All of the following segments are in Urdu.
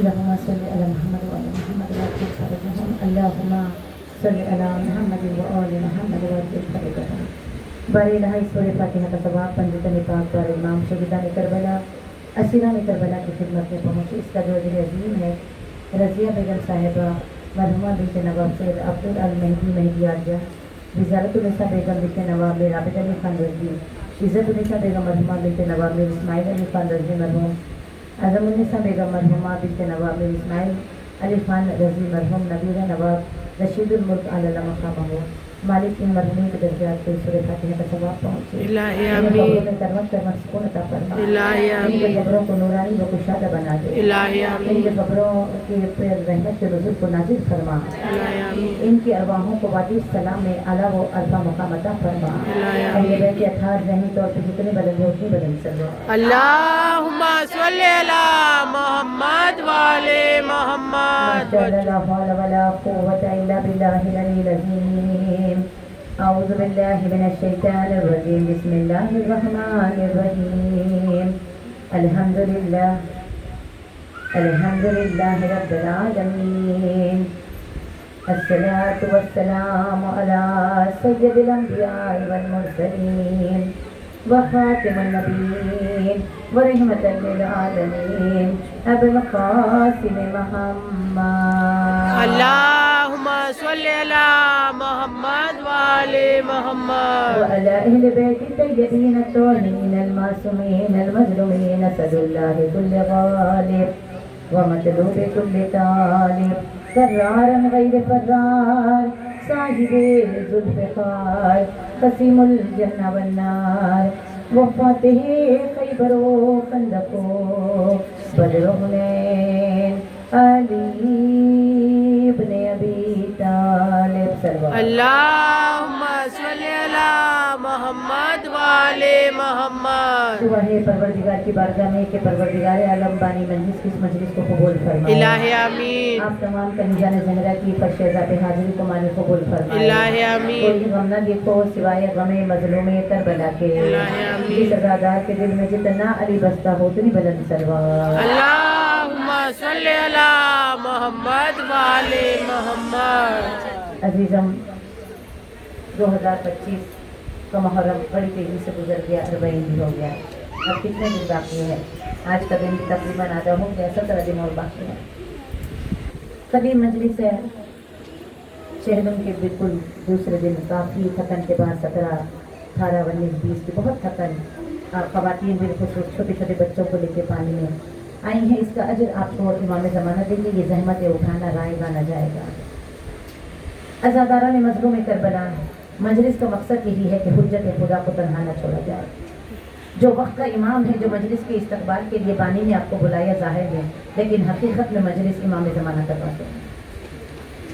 اللهم صل على محمد وعلى محمد وعلى فرجهم اللهم صل على محمد وعلى محمد وعلى فرجهم بارے الہ سورہ فاتحہ کا ثواب پنجتن پاک پر امام شہیدان کربلا اسیران کربلا کی خدمت میں پہنچے۔ اس کا جو اجر عظیم ہے رضیہ بیگم صاحبہ مرحومہ بنت نواب سید عبدالمہدی مہدی عالیہ، وزارت النساء بیگم بنت نواب میر عابد علی خان رضوی، عزت النساء بیگم مرحومہ بنت نواب میر اسماعیل علی خان رضوی مرحوم، اعظم النساء بیگم مرحومہ بنت نواب میر اسماعیل علی خان رضوی مرحوم، نبیرہ نواب رشید الملک علی مقامہ، مالک ان مرحومین کے درجات کو سورہ فاتحہ کا ثواب پہنچے۔ الہی ان آمین، کے قبروں میں کرمت کرمت سکون عطا فرما، الہی ان کے آمین، قبروں کو نورانی و کشادہ بنا دے، الہی ان آمین، کے قبروں کے پر رحمت کے نزول کو نازل فرما، الہی آمین، ان کی ارواحوں کو وادی السلام میں اعلیٰ و عرفہ مقام عطا فرما۔ الہی اہل آمین۔ بیت اطہار ذہنی طور پہ جتنے بلند ہیں اتنی بلند سلو۔ اللہم صلی علی محمد وعلی محمد۔ ما شاء الله لا حول ولا قوة إلا بالله العلي العظيم۔ أعوذ بالله من الشيطان الرجيم، بسم الله الرحمن الرحيم، الحمد لله رب العالمين، الصلاة والسلام على سيد الأنبياء والمرسلين وخاتم النبيين ورحمة للعالمين أبي القاسم محمد۔ اللہم صلی علی محمد وعلی محمد۔ وعلى أهل بيت الطيبين الطاهرين المعصومين المظلومين، أسد الله كل غالب ومطلوب كل طالب، فرارا غير فرار، صاحب ذوالفقار، قسيم الجنة والنار، وفاته خيبر خندق بدر حنين، علي بن أبي طالب صلى الله عليه وسلم۔ اللہم صلی علی محمد وعلی محمد۔ دعا ہے پروردگار کی بارگاہ میں کہ پروردگار عالم بانی مجلس کی اس مجلس کو قبول فرمائے۔ الہی آمین، آپ تمام کنیزان زہرا کی فرش ذات حاضری کو مانے قبول فرمائے۔ الہی آمین، کوئی غم نہ دیکھو سوائے غم مظلوم کربلا کے، الہی آمین۔ جس عزادار کے دل میں جتنا علی بستہ ہو اتنی بلند سلوات۔ اللہم صلی علی محمد وعلی محمد۔ عزیزم 2025 کا محرم بڑی تیزی سے گزر گیا، 40 دن ہو گیا، اب کتنے دن باقی ہے؟ آج کا دن تقریباً آدھا ہو گیا، 17 دن اور باقی ہے۔ قدیم مجلس ہے، شہروں کے بالکل دوسرے دن کافی تھکن کے بعد 17، 18، 19، 20 کی بہت تھکن، خواتین بالخصوص چھوٹے چھوٹے بچوں کو لے کے پانی میں آئی ہیں۔ اس کا اجر آپ کو امام زمانہ دیں گے، یہ زحمت اٹھانا رائے گانا جائے گا۔ عزاداران مظلوم کربلا، مجلس کا مقصد یہی ہے کہ حجت خدا کو تنہا نہ چھوڑا جائے۔ جو وقت کا امام ہے، جو مجلس کے استقبال کے لیے بانی نے آپ کو بلایا ظاہر ہے، لیکن حقیقت میں مجلس امام زمانہ کرواتے ہیں۔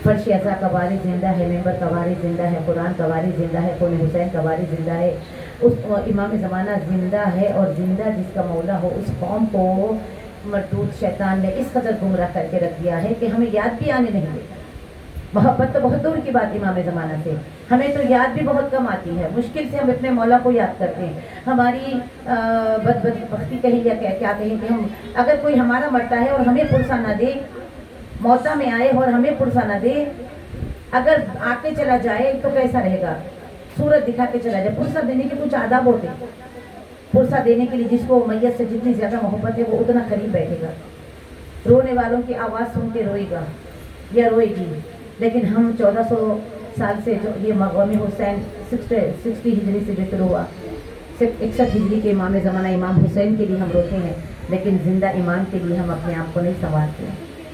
فرش عزا کا وارث زندہ ہے، ممبر کا وارث زندہ ہے، قرآن کا وارث زندہ ہے، خون حسین کا وارث زندہ ہے، اس امام زمانہ زندہ ہے، اور زندہ جس کا مولا ہو اس قوم کو مردود شیطان نے اس قدر گمراہ کر کے رکھ دیا ہے کہ ہمیں یاد بھی آنے نہیں دیتا۔ محبت تو بہت دور کی بات امام زمانہ سے، ہمیں تو یاد بھی بہت کم آتی ہے، مشکل سے ہم اپنے مولا کو یاد کرتے ہیں۔ ہماری بدبختی کہیں یا کیا کہیں کہ ہم اگر کوئی ہمارا مرتا ہے اور ہمیں پرسہ نہ دے، موتا میں آئے اور ہمیں پرسہ نہ دے، اگر آ کے چلا جائے تو کیسا رہے گا؟ صورت دکھا کے چلا جائے۔ پرسہ دینے کے کچھ آداب ہوتے ہیں، پرسہ دینے کے لیے جس کو میت سے جتنی زیادہ محبت ہے وہ اتنا قریب بیٹھے گا، رونے والوں کی آواز سن کے روئے گا یا روئے گی۔ لیکن ہم 1400 سال سے جو یہ مقام حسین 60 ہجری سے جو شروع ہوا، 61 ہجری کے امام زمانہ امام حسین کے لیے ہم روتے ہیں، لیکن زندہ امام کے لیے ہم اپنے آپ کو نہیں سنوارتے ہیں۔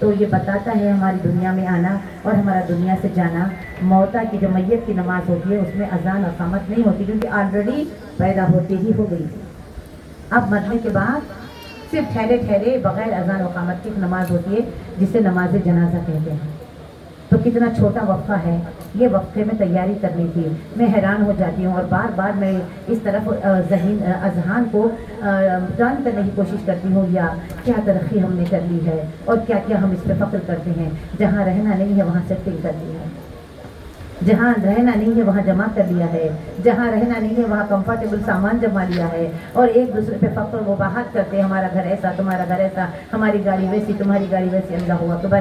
تو یہ بتاتا ہے ہماری دنیا میں آنا اور ہمارا دنیا سے جانا. موتا کی جو میت کی نماز ہوتی ہے اس میں اذان اور اقامت نہیں ہوتی کیونکہ آلریڈی پیدا ہوتے ہی ہو گئی تھی. اب مرنے کے بعد صرف ٹھہرے ٹھہرے بغیر اذان و اقامت کی ایک نماز ہوتی ہے جسے نماز جنازہ کہتے ہیں. تو کتنا چھوٹا وقفہ ہے. یہ وقفے میں تیاری کرنی تھی. میں حیران ہو جاتی ہوں اور بار بار میں اس طرف اذہان کو ٹرن کرنے کی کوشش کرتی ہوں یا کیا ترقی ہم نے کر لی ہے اور کیا کیا ہم اس پہ فخر کرتے ہیں. جہاں رہنا نہیں ہے وہاں سیٹنگ کر لی ہے, جہاں رہنا نہیں ہے وہاں جمع کر لیا ہے, جہاں رہنا نہیں ہے وہاں کمفرٹیبل سامان جما لیا ہے اور ایک دوسرے پہ فخر و بہات کرتے ہیں ہمارا گھر ایسا, تمہارا گھر ایسا, ہماری گاڑی ویسی, تمہاری گاڑی ویسی. اللہ ہوا اکبر.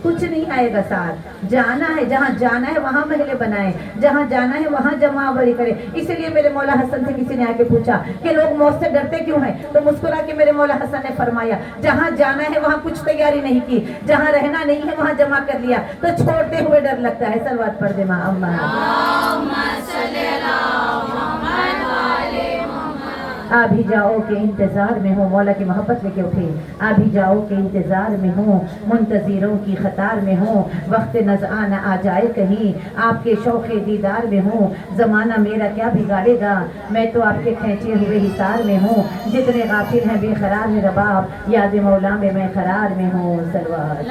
کچھ نہیں آئے گا ساتھ. جانا ہے, جہاں جانا ہے وہاں محلے بنائے, جہاں جانا ہے وہاں جمع آوری کرے. اسی لیے میرے مولا حسن سے کسی نے آ کے پوچھا کہ لوگ موت سے ڈرتے کیوں ہیں, تو مسکرا کے میرے مولا حسن نے فرمایا جہاں جانا ہے وہاں کچھ تیاری نہیں کی, جہاں رہنا نہیں ہے وہاں جمع کر لیا تو چھوڑتے ہوئے ڈر لگتا ہے. صلوات پڑھ دے ماں اماں. ابھی جاؤ کے انتظار میں ہوں, مولا کی محبت لے کے اٹھے. ابھی جاؤ کے انتظار میں ہوں, منتظروں کی قطار میں ہوں, وقت نزع نہ آ جائے کہیں, آپ کے شوق دیدار میں ہوں. زمانہ میرا کیا بگاڑے گا, میں تو آپ کے کھینچے ہوئے حصار میں ہوں. جتنے غافل ہیں بے قرار ہے رباب, یاد مولا میں قرار میں ہوں. سلوات.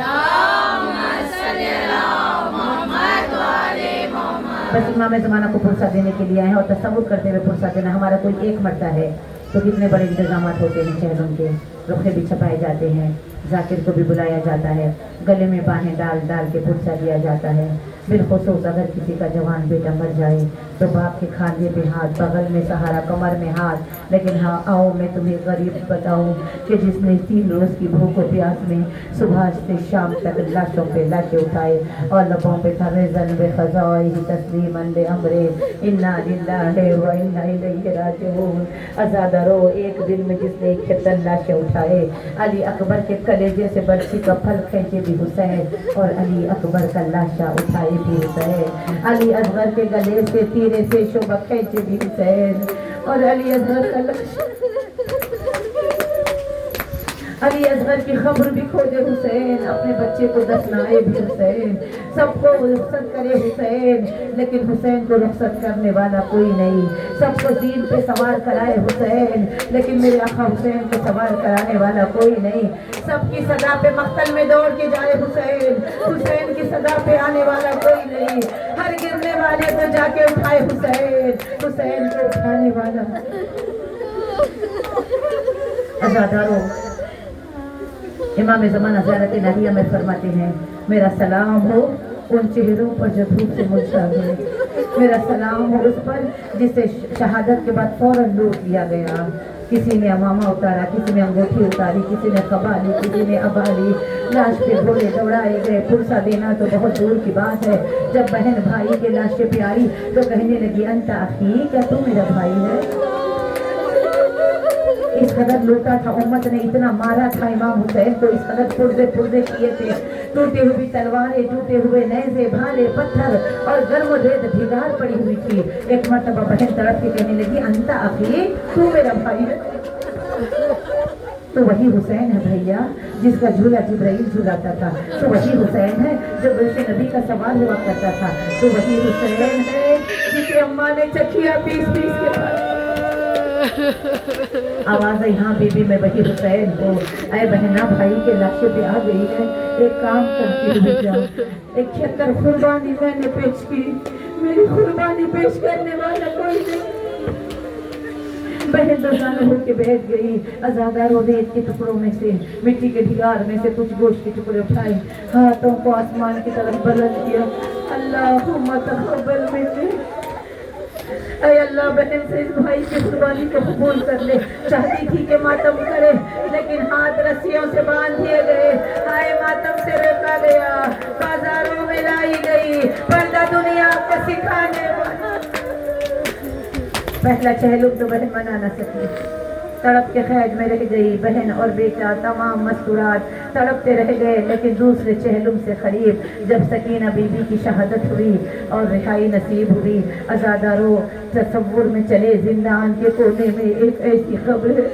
بس امام زمانہ کو پرسہ دینے کے لیے آئے ہیں اور تصور کرتے ہوئے پرسہ دینا. ہمارا کوئی ایک مرتا ہے تو کتنے بڑے انتظامات ہوتے ہیں چہلوں کے. رخے بھی چھپائے جاتے ہیں, ذاکر کو بھی بلایا جاتا ہے, گلے میں باہیں ڈال ڈال کے پرسہ دیا جاتا ہے. بالخصوص اگر کسی کا جوان بیٹا مر جائے تو باپ کے کھاندے پہ ہاتھ, بغل میں سہارا, کمر میں ہاتھ. لیکن ہاں آؤ میں تمہیں غریب بتاؤں کہ جس نے 3 روز کی بھوک و پیاس میں صبح سے شام تک لاشوں پہ لاشیں اٹھائے اور لبوں پہ تھا رزن بے خزائے تسلیما بامرے انا للہ و انا الیہ راجعون. آزادہ رو ایک دن میں جس نے 71 لاشیں اٹھائے. علی اکبر کے کلیجے سے برچی کا پھل کھینچے بھی حسین اور علی اکبر کا لاشا اٹھائے بھی حسین. علی اصغر کے گلے سے تیرے سے شوبہ کھینچے بھی حسین اور علی اصغر کا لاشا, علی اصغر کی خبر بھی کھوجے حسین, اپنے بچے کو دفنائے بھی حسین, سب کو رخصت کرے حسین. لیکن حسین کو رخصت کرنے والا کوئی نہیں. سب کو دین پہ سوار کرائے حسین, لیکن میرے آقا حسین کو سوار کرانے والا کوئی نہیں. سب کی صدا پہ مقتل میں دوڑ کے جائے حسین, حسین کی صدا پہ آنے والا کوئی نہیں. ہر گرنے والے کو جا کے اٹھائے حسین, حسین کو اٹھانے والا. عزادارو, امام زمانہ زیارت الہیہ میں فرماتے ہیں میرا سلام ہو ان چہروں پر جو دھوپ سے مرجھا گئے. میرا سلام ہو اس پر جسے شہادت کے بعد فوراً لوٹ لیا گیا. کسی نے امامہ اتارا, کسی نے انگوٹھی اتاری, کسی نے قبا لی, کسی نے ابا لی. لاش پہ گھوڑے دوڑائے گئے. پرسہ دینا تو بہت دور کی بات ہے. جب بہن بھائی کے لاشیں پہ آئی تو کہنے لگی انت اخی, کیا تو میرا بھائی ہے؟ اس قدر لوٹا تھا, امت نے اتنا مارا تھا امام حسین کو, اس قدر پردے کیے تھے. ٹوٹے ہوئی تلواریں, ٹوٹے ہوئے نیزے, بھالے, پتھر اور گرم و ریت بھیگار پڑی ہوئی تھی. ایک مرتبہ بہن تڑپ کے کہنے لگی انت اخی, تو میرا بھائی ہے؟ تو وہی حسین ہے بھیا جس کا جھولا جبرائیل جھولاتا تھا. تو وہی حسین ہے جو گلشن نبی کا سوال ہوا کرتا تھا. تو وہی حسین ہے جسے اماں نے چکھیا پیس پیس کے کھایا. آواز ہے یہاں بی بی میں وہی حسین کو. اے بہنا, بھائی کے لاشیں پہ آ گئی ہے, ایک کام کرتی ہوئی جا, 71 قربانی میں نے پیش کی, میری قربانی پیش کرنے والا کوئی نہیں. بہن دوزانہ ہو کے بیٹھ گئی. عزاداروں ریت کے ٹکڑوں میں سے, مٹی کے ڈھگار میں سے کچھ گوشت کے ٹکڑے اٹھائے, ہاتھوں کو آسمان کی طرف بلند کیا. اللہم تقبل منی, اے اللہ بہن سے اس بھائی کی قربانی کو قبول کر لے. چاہتی تھی کہ ماتم کرے لیکن ہاتھ رسیوں سے باندھ دیے گئے. ہائے ماتم سے روکا گیا, بازاروں میں لائی گئی, پردہ دنیا کو سکھانے والا. پہلا چہلم تو بہن منا نہ سکی, تڑپ کے خیج میں رہ گئی. بہن اور بیٹا تمام مستورات تڑپتے رہ گئے. لیکن دوسرے چہلم سے قریب جب سکینہ بی بی کی شہادت ہوئی اور رہائی نصیب ہوئی, عزادارو تصور میں چلے زندان کے کونے میں ایک ایسی قبر ہے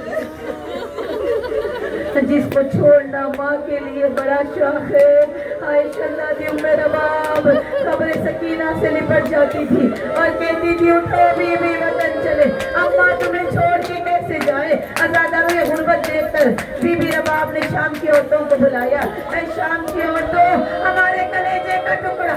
جس کو چھوڑنا ماں کے لیے بڑا شوق ہے. عائشہ دادی رباب خبر سکینہ سے لپٹ جاتی تھی اور کہتی تھی اٹھو بی بی وطن چلے. اماں تمہیں چھوڑ کے کیسے جائے؟ آزادہ میں غربت دیکھ کر بی بی رباب نے شام کی عورتوں کو بلایا. اے شام کی عورتوں، ہمارے کلیجے کا ٹکڑا،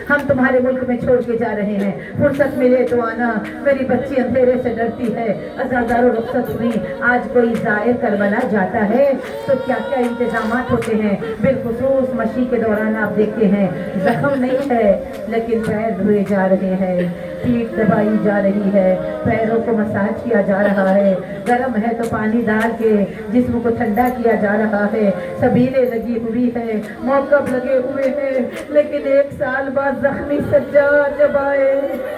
ہم تمہارے ملک میں چھوڑ کے جا رہے ہیں، فرصت ملے تو آنا. میری بچی اندھیرے سے ڈرتی ہے. ازادارو رخصت ہوئی. آج کوئی زائر کربلا جاتا ہے تو کیا کیا انتظامات ہوتے ہیں. بالخصوص مشی کے دوران آپ دیکھتے ہیں زخم نہیں ہے لیکن پیر دھوئے جا رہے ہیں، پیٹھ دبائی جا رہی ہے، پیروں کو مساج کیا جا رہا ہے، گرم ہے تو پانی ڈال کے جسم کو ٹھنڈا کیا جا رہا ہے، سبیلیں لگی ہوئی ہے، موقب لگے ہوئے ہیں. لیکن 1 سال بعد زخمی سجاد جب آئے،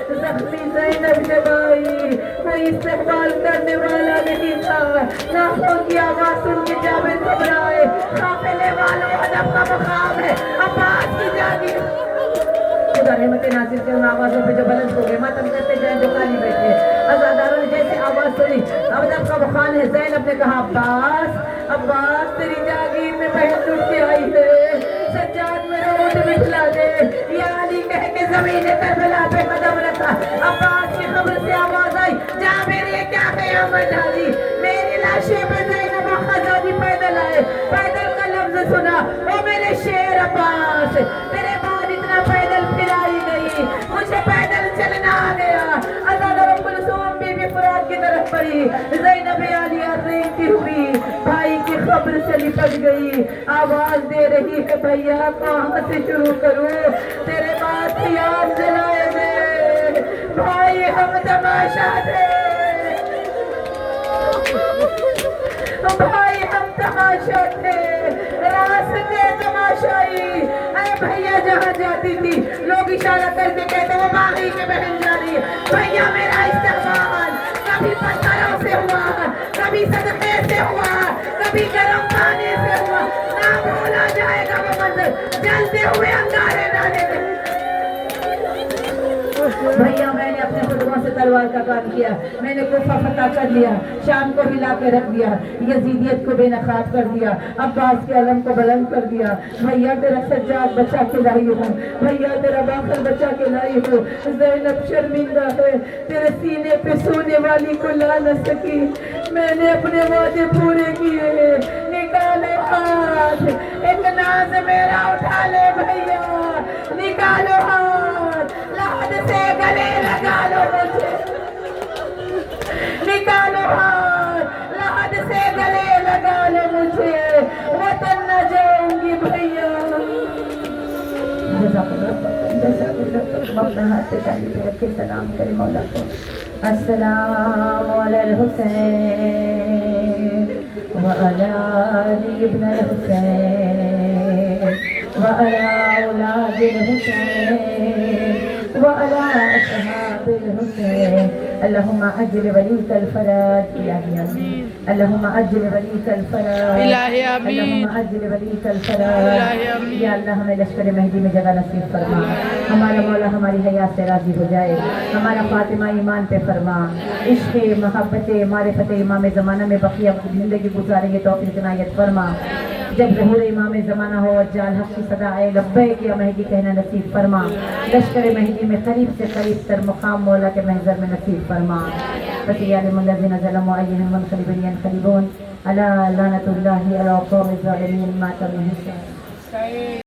زخمی زینب جب آئی، کوئی استقبال کرنے والا نہیں تھا. ناخوں کی آواز سن کے جاوید گھبرائے. قافلے والوں، ادب کا مقام ہے، عباس کی جاگیر. خدا رحمت ناصر سے ان آوازوں پہ جو بلند ہو گئے، ماتم کرتے جائیں جو خالی بیٹھے. ازاداروں نے جیسے آواز سنی، ادب کا مقام ہے. زینب نے کہا عباس، عباس تیری جاگیر میں بہن لٹ کے آئی ہے، سجاد میں روٹ بٹھلا دے. یا علی کہہ کے زمین کربلا پہ قدم رکھا. عباس کی خبر سے آواز آئی، جابر یہ کیا قیامت ڈالی؟ میری لاشے پہ زینب آخازادی پیدل آئے. پیدل کا لفظ سنا، او میرے شیر عباس، تیرے بعد اتنا پیدل پھرائی گئی، مجھے پیدل چلنا آ گیا. ازادہ ام کلثوم بی بی فرات کی طرف بڑھی. زینب عالیہ رینگتی ہوئی بھائی کی خبر سے لپٹ گئی. آواز دے رہی ہے بھیا کہاں سے شروع کروں؟ تیرے بعد خیام جلائے گئے بھائی، ہم تماشا تھے بھائی، ہم تماشا تھے، راستے تماشائی. اے بھیا جہاں جاتی تھی لوگ اشارہ کر کے کہتے وہ باغی کے بہن جا رہی ہے. بھیا میرا استقبال کبھی پتھروں سے ہوا، کبھی صدقے سے ہوا، کبھی گرم پانی سے ہوا. نہ بھولا جائے گا وہ منظر، جلتے ہوئے انگارے ڈالے گئے. بھیا میں نے اپنے خطبوں سے تلوار کا کام کیا، میں نے کوفہ فتح کر لیا، شام کو ہلا کے رکھ دیا، یزیدیت کو بے نقاب کر دیا، عباس کے علم کو بلند کر دیا. بھیا تیرا سجاد بچا کے لائی ہوں، بھیا تیرا باخر بچا کے لائی ہوں. زینب شرمندہ ہے، تیرے سینے پہ سونے والی کو لا نہ سکی. میں نے اپنے وعدے پورے کیے. نکالو ہاتھ، ایک ناز میرا اٹھا لے بھیا، نکالو ہاتھ، لحد سے گلے لگا لو مجھے. نکالو ہاتھ، لحد سے گلے لگا لو مجھے، وطن نہ جاؤں گی بھیا. اپنا ہاتھ پہ ڈالی پہ رکھے سلام کرے مولا کو. السلام علی الحسین وعلی علی ابن الحسین وعلی اولاد الحسین وعلی اصحاب الحسین. اللہم عجل ولیک الفرج الہی آمین. اللہم عجل ولیک الفرج الہی آمین. اللہم عجل ولیک الفرج الہی آمین. یا اللہ ہمیں لشکر مہدی میں جگہ نصیب فرما. ہمارا مولا ہماری حیات سے راضی ہو جائے. ہمارا خاتمہ ایمان پہ فرما. عشق محبت معرفت امام زمانہ میں بقیہ زندگی گزاریں گے توفیق عنایت فرما. جب ظہور امام زمانہ ہو جال حق کی صدا آئے لبیک یا مہدی کہنا نصیب فرما. لشکر مہدی میں قریب سے قریب تر مقام مولا کے محضر میں نصیب فرما. فَسِيَعْلَمُ الَّذِينَ ظَلَمُوا أَيُّهُمُ الْمُنْقَلِبُونَ يَنْقَلِبُونَ. أَلَا لَعْنَةُ اللَّهِ عَلَى الْقَوْمِ الظَّالِمِينَ. مَاتَ الْحُسَيْنُ.